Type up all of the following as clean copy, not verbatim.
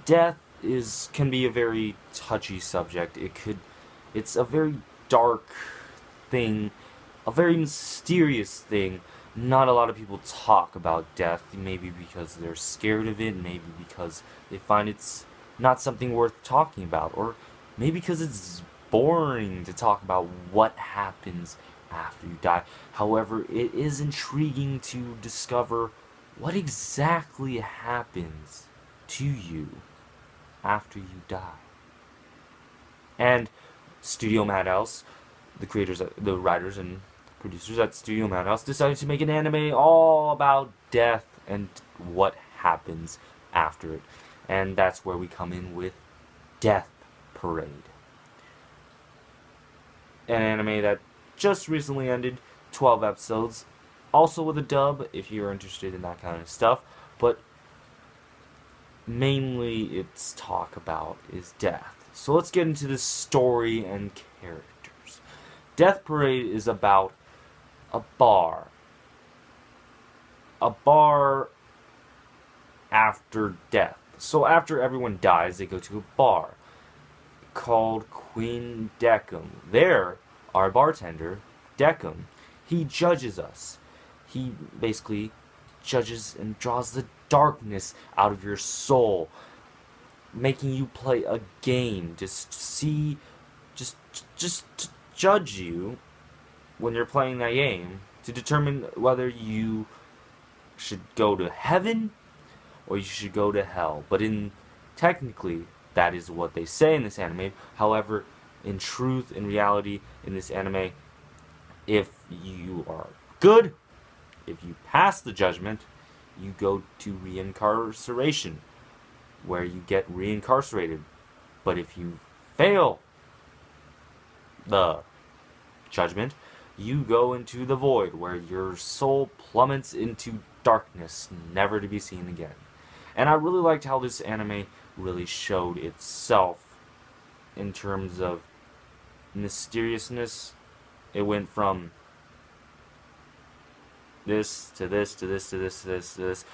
death can be a very touchy subject. It's a very dark thing, a very mysterious thing. Not a lot of people talk about death, maybe because they're scared of it, maybe because they find it's not something worth talking about, or maybe because it's boring to talk about what happens after you die. However, it is intriguing to discover what exactly happens to you after you die. And Studio Madhouse, the writers and producers at Studio Madhouse, decided to make an anime all about death and what happens after it. And that's where we come in with Death Parade. An anime that just recently ended, 12 episodes, also with a dub if you're interested in that kind of stuff, but mainly its talk about is death. So let's get into the story and characters. Death Parade is about a bar. A bar after death. So after everyone dies, they go to a bar called Queen Decim. There, our bartender, Decim, he judges us. He basically judges and draws the darkness out of your soul, making you play a game. Just to judge you when you're playing that game to determine whether you should go to heaven or you should go to hell. But technically, that is what they say in this anime. However, in truth, in reality, in this anime, if you are good, if you pass the judgment, you go to reincarceration, where you get reincarcerated. But if you fail the judgment, you go into the void, where your soul plummets into darkness, never to be seen again. And I really liked how this anime really showed itself in terms of mysteriousness. It went from this to this to this to this to this to this.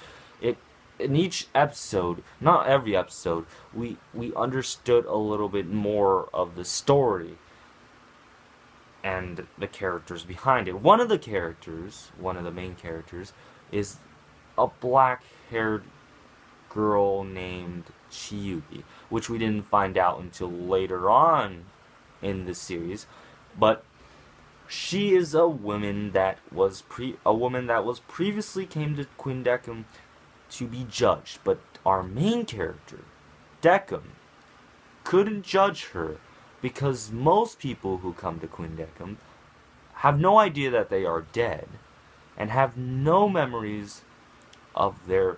In each episode, not every episode, we understood a little bit more of the story and the characters behind it. One of the main characters, is a black-haired girl named Chiyuki, which we didn't find out until later on in the series. But she is a woman that was previously came to Queen Decim to be judged, but our main character, Decim, couldn't judge her because most people who come to Queen Decim have no idea that they are dead and have no memories of their...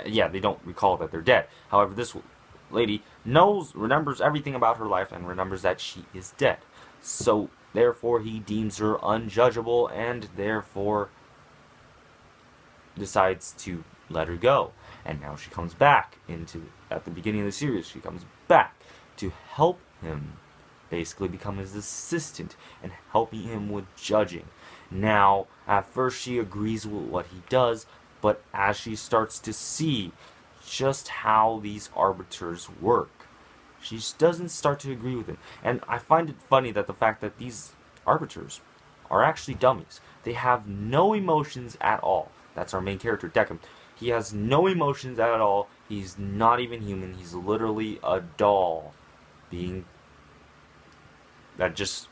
Yeah, they don't recall that they're dead. However, this lady remembers everything about her life and remembers that she is dead. So, therefore, he deems her unjudgeable and therefore decides to let her go. And now she comes back at the beginning of the series, she comes back to help him basically become his assistant and helping him with judging. Now, at first she agrees with what he does, but as she starts to see just how these arbiters work, she doesn't start to agree with him. And I find it funny that the fact that these arbiters are actually dummies. They have no emotions at all. That's our main character, Decim. He has no emotions at all. He's not even human. He's literally a doll being that just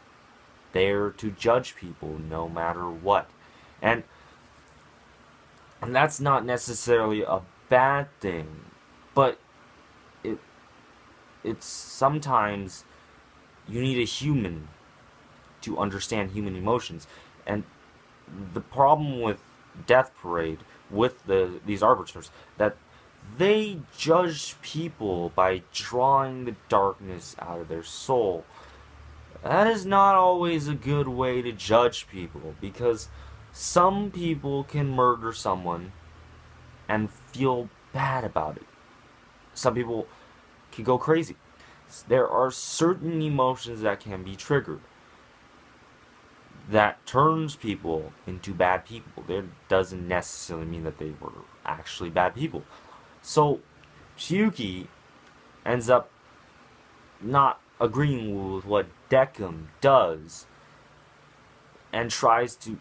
there to judge people no matter what. And that's not necessarily a bad thing, but it's sometimes you need a human to understand human emotions. And the problem with Death Parade, with these arbiters, that they judge people by drawing the darkness out of their soul. That is not always a good way to judge people, because some people can murder someone and feel bad about it. Some people can go crazy. There are certain emotions that can be triggered that turns people into bad people. That doesn't necessarily mean that they were actually bad people. So Chiyuki ends up not agreeing with what Decim does and tries to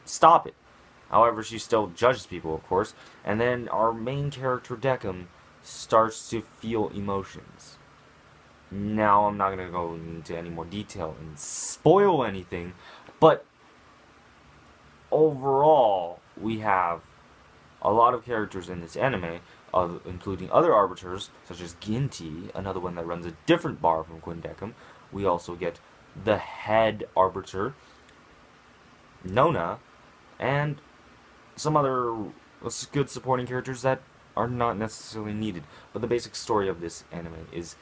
stop it. However, she still judges people, of course, and then our main character, Decim, starts to feel emotions. Now, I'm not going to go into any more detail and spoil anything, but overall, we have a lot of characters in this anime, including other arbiters, such as Ginty, another one that runs a different bar from Queen Decim. We also get the head arbiter, Nona, and some other good supporting characters that are not necessarily needed. But the basic story of this anime is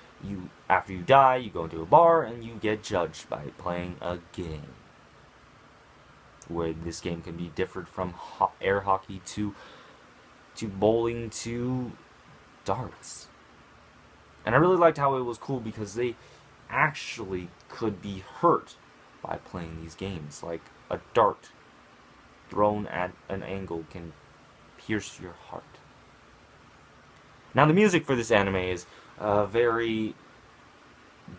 after you die, you go into a bar and you get judged by playing a game. Where this game can be different from air hockey to bowling to darts. And I really liked how it was cool because they actually could be hurt by playing these games. Like a dart thrown at an angle can pierce your heart. Now the music for this anime is very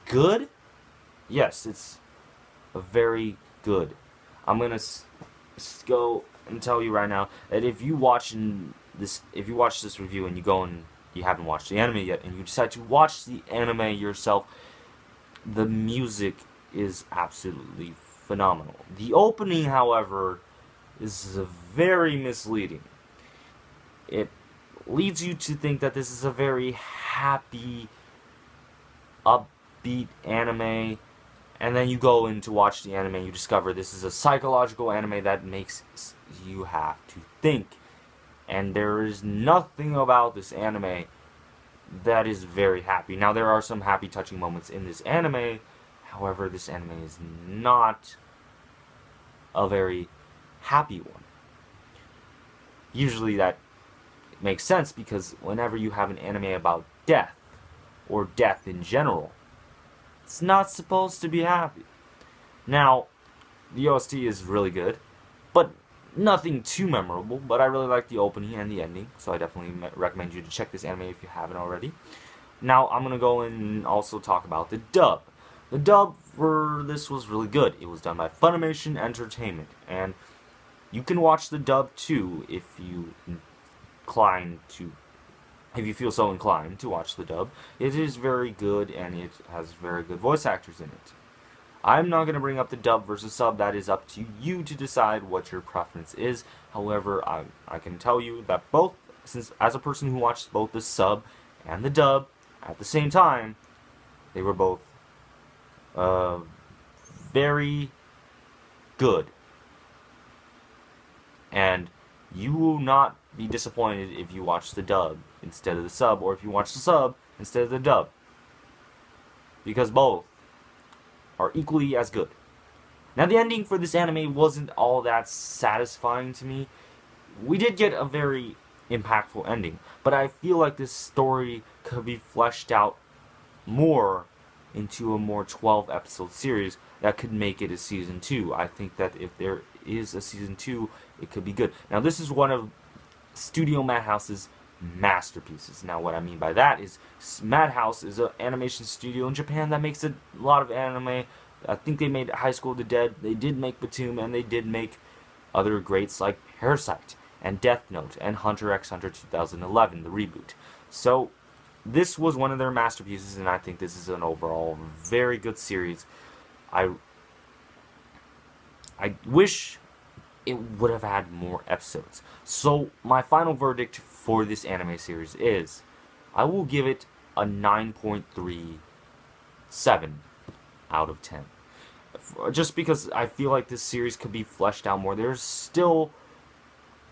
good. Yes, it's very good. I'm gonna go and tell you right now that if you watch this review and you haven't watched the anime yet, and you decide to watch the anime yourself, the music is absolutely phenomenal. The opening, however, is very misleading. It leads you to think that this is a very happy, upbeat anime, and then you go in to watch the anime and you discover this is a psychological anime that makes you have to think. And there is nothing about this anime that is very happy. Now, there are some happy, touching moments in this anime. However, this anime is not a very happy one. Usually that makes sense because whenever you have an anime about death, or death in general, it's not supposed to be happy. Now, the OST is really good, but nothing too memorable, but I really like the opening and the ending, so I definitely recommend you to check this anime if you haven't already. Now, I'm going to go and also talk about the dub. The dub for this was really good. It was done by Funimation Entertainment, and you can watch the dub too if you feel so inclined to watch the dub. It is very good, and it has very good voice actors in it. I'm not going to bring up the dub versus sub. That is up to you to decide what your preference is. However, I can tell you that both, since as a person who watched both the sub and the dub at the same time, they were both very good. And you will not be disappointed if you watch the dub instead of the sub, or if you watch the sub instead of the dub. Because both are equally as good. Now, the ending for this anime wasn't all that satisfying to me. We did get a very impactful ending, but I feel like this story could be fleshed out more into a more 12-episode series that could make it a season 2. I think that if there is a season 2, it could be good. Now, this is one of Studio Madhouse's masterpieces. Now, what I mean by that is Madhouse is an animation studio in Japan that makes a lot of anime. I think they made High School of the Dead, they did make Batum, and they did make other greats like Parasite and Death Note and Hunter x Hunter 2011, the reboot. So this was one of their masterpieces, and I think this is an overall very good series. I wish it would have had more episodes. So my final verdict for this anime series is, I will give it a 9.37 out of 10. Just because I feel like this series could be fleshed out more. There's still,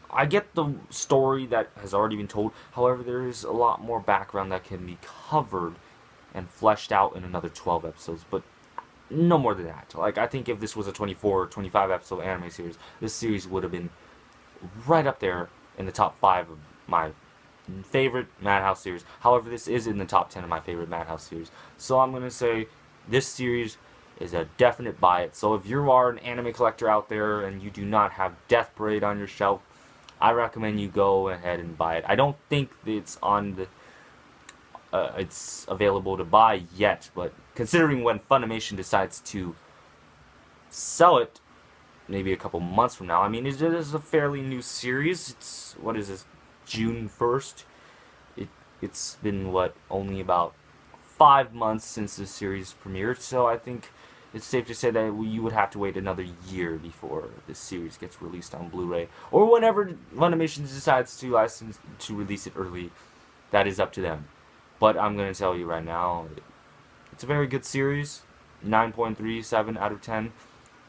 I get the story that has already been told. However, there is a lot more background that can be covered and fleshed out in another 12 episodes. But no more than that. Like, I think if this was a 24 or 25 episode anime series, this series would have been right up there in the top 5 of my favorite Madhouse series. However, this is in the top 10 of my favorite Madhouse series. So I'm going to say this series is a definite buy it. So if you are an anime collector out there and you do not have Death Parade on your shelf, I recommend you go ahead and buy it. I don't think it's on the it's available to buy yet, but considering when Funimation decides to sell it, maybe a couple months from now. I mean, it is a fairly new series. It's, what is this, June 1st? It's been, what, only about 5 months since the series premiered, so I think it's safe to say that you would have to wait another year before this series gets released on Blu-ray, or whenever Funimation decides to release it early. That is up to them. But I'm going to tell you right now, it's a very good series. 9.37 out of 10.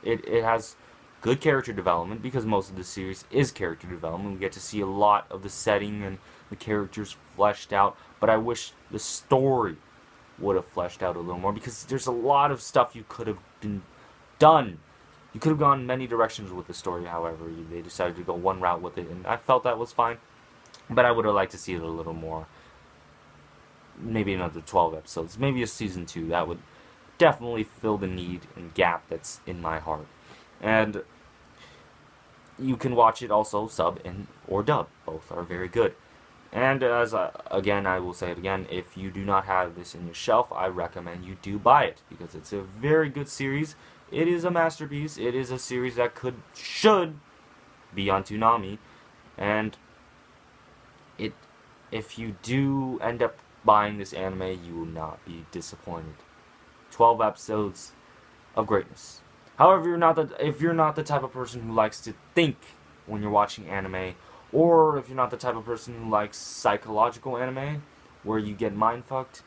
It has good character development, because most of the series is character development. We get to see a lot of the setting and the characters fleshed out, but I wish the story would have fleshed out a little more, because there's a lot of stuff you could have been done. You could have gone many directions with the story, however, they decided to go one route with it, and I felt that was fine, but I would have liked to see it a little more. Maybe another 12 episodes, maybe a season 2. That would definitely fill the need and gap that's in my heart. And you can watch it also sub and or dub. Both are very good. And again, I will say it again, if you do not have this in your shelf, I recommend you do buy it, because it's a very good series. It is a masterpiece. It is a series that should be on Toonami, and if you do end up buying this anime, you will not be disappointed. 12 episodes of greatness. However, if you're not the type of person who likes to think when you're watching anime, or if you're not the type of person who likes psychological anime, where you get mind-fucked,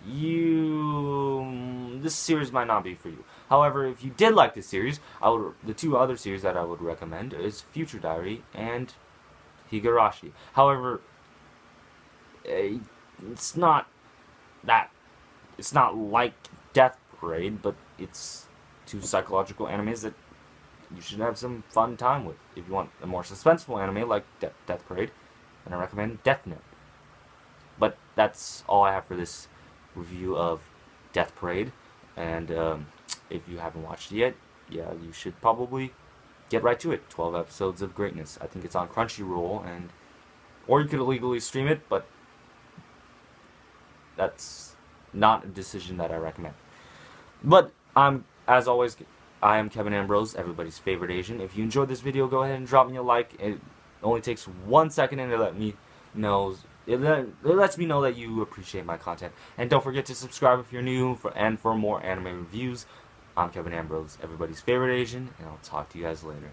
this series might not be for you. However, if you did like this series, the two other series that I would recommend is Future Diary and Higurashi. However, it's not like Death Parade, but it's two psychological animes that you should have some fun time with. If you want a more suspenseful anime like Death Parade, then I recommend Death Note. But that's all I have for this review of Death Parade, and if you haven't watched it yet, yeah, you should probably get right to it. 12 episodes of greatness. I think it's on Crunchyroll, or you could illegally stream it, but that's not a decision that I recommend. But as always, I am Kevin Ambrose, everybody's favorite Asian. If you enjoyed this video, go ahead and drop me a like. It only takes 1 second, and it lets me know that you appreciate my content. And don't forget to subscribe if you're new, for more anime reviews. I'm Kevin Ambrose, everybody's favorite Asian, and I'll talk to you guys later.